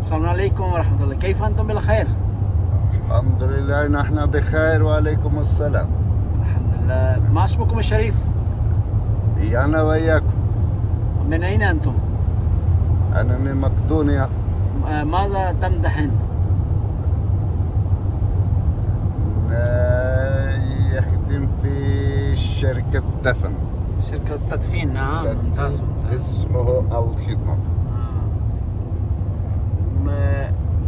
السلام عليكم ورحمة الله، كيف أنتم بالخير؟ الحمد لله نحن بخير وعليكم السلام. الحمد لله. ما اسمكم الشريف؟ أنا وياكم. من أين أنتم؟ أنا من مقدونيا. ماذا تمدحن؟ يخدم في شركة دفن. شركة تدفين. نعم، ممتاز. اسمه الخدمة.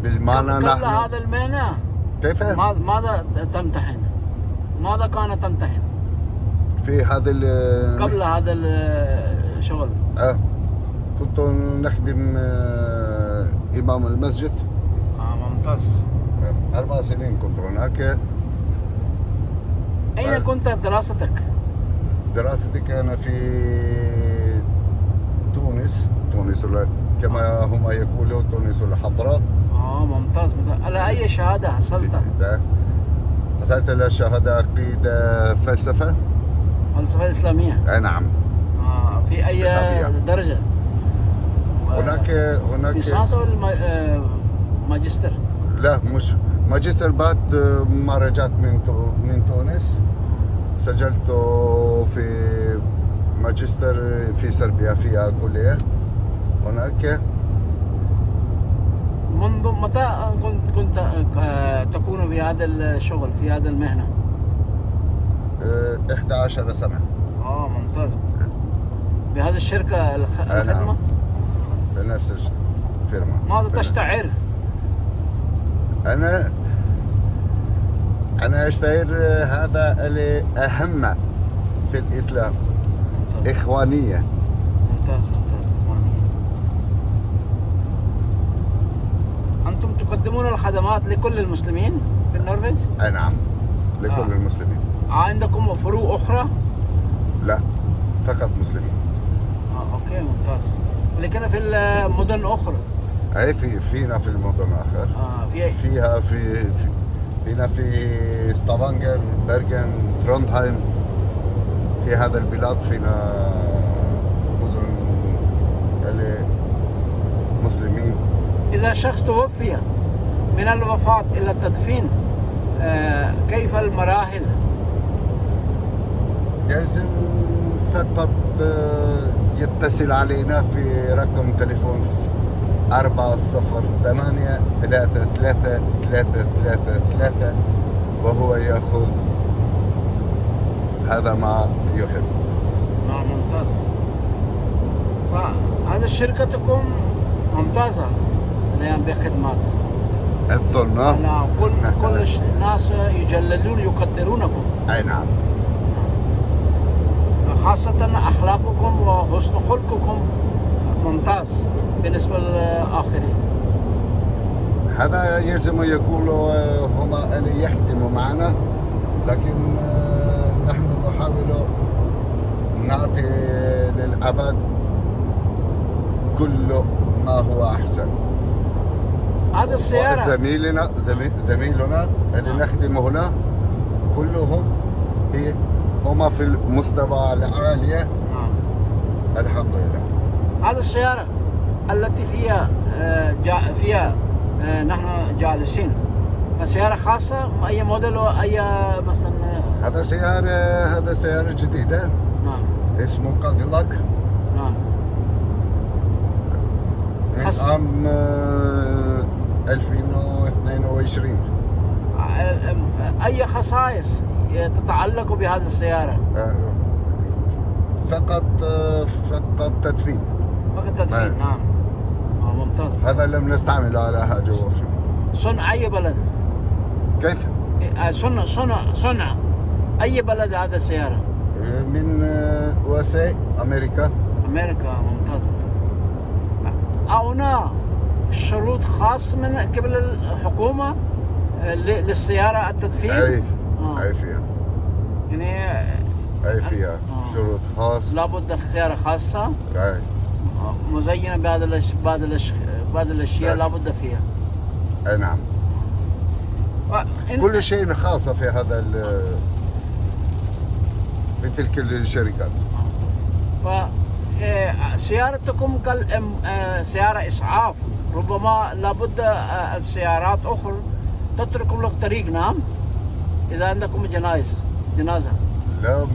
بالمعنى قبل نحن هذا المهنة كيف؟ ماذا تمتحن؟ ماذا كان تمتحن؟ في هذا قبل هذا الشغل كنت نخدم إمام المسجد. ممتاز. 4 سنين كنت هناك. أين كنت دراستك؟ دراستي كان في تونس كما هم يقولون تونس الحضراء. ممتاز. على أي شهادة حصلت؟ حصلت على شهادة عقيدة فلسفة إسلامية. أي نعم. في أي درجة؟ هناك ليسانس أو ماجستير؟ لا، مش ماجستير. بعد ما رجعت من تونس سجلت في ماجستير في صربيا في كلية هناك. منذ متى كنت تكون في هذا الشغل، في هذا المهنة؟ 11 سنة. ممتاز. بهذه الشركة الخدمة؟ بنفس الفيرما. ماذا تشتعر؟ أنا أشتعر هذا الأهم في الإسلام. ممتاز. إخوانية. ممتاز. أنتم تقدمون الخدمات لكل المسلمين في النرويج؟ أي نعم، لكل المسلمين. عندكم فروع أخرى؟ لا، فقط مسلمين. أوكي، ممتاز. لكن في المدن أخرى؟ أي فينا في المدن آخر. فينا في ستافانجر، بيرغن، تروندهايم. في هذا البلاد فينا مدن مسلمين. إذا شخص توفي من الوفاة إلى التدفين كيف المراحل؟ لازم فقط يتصل علينا في رقم تليفون 40833333 وهو يأخذ هذا ما يحب. ممتاز. هذه شركتكم ممتازة الآن بخدمات. أظن. كل الناس يجللون يقدرونكم. أي نعم. خاصة أخلاقكم وحسن خلقكم ممتاز بالنسبة للآخرين. هذا يلزم يقولوا هما اللي يخدموا معنا، لكن نحن نحاول نعطي للعباد كل ما هو أحسن. هذا السيارة زميلنا اللي نخدم هنا كلهم هما في المستوى العالية. الحمد لله. هذه السيارة التي فيها نحن جالسين سيارة خاصة؟ أي موديل وأي مثلا؟ هذا سيارة جديدة. نعم. اسمه كاديلاك. نعم. من عام 2022. أي خصائص تتعلق بهذه السيارة؟ فقط تدفين. فقط تدفين. نعم. ممتاز. هذا لم نستعمله على حاجة أخرى. صنع أي بلد؟ كيف؟ صنع أي بلد هذا السيارة؟ من USA أمريكا. ممتاز. هنا شروط خاص من قبل الحكومة للسيارة التدفين؟ أي فيها. يعني فيها شروط خاص. لابد سيارة خاصة. أي. مزينة بعض الأشياء لابد فيها. أي نعم. كل شيء خاص في هذا في تلك الشركات. سيارتكم سيارة إسعاف ربما لابد السيارات أخرى تترك لك طريق، نعم، إذا عندكم جنازة. لا،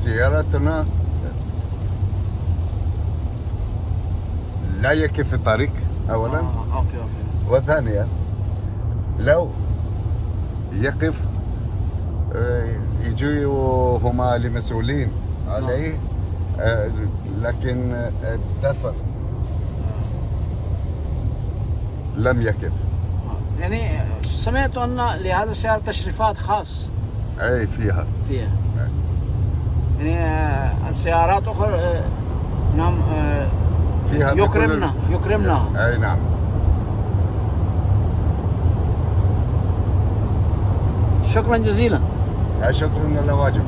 سيارتنا لا يكفي طريق أولا. أوكي. وثانيا لو يقف يجوا هما المسؤولين عليه، لكن الدفن لم يكف. يعني سمعت أن لهذا السيارة تشريفات خاص أي فيها. يعني السيارات أخرى نعم فيها يكرمنا. أي نعم. شكرا جزيلا. شكرا، على واجب.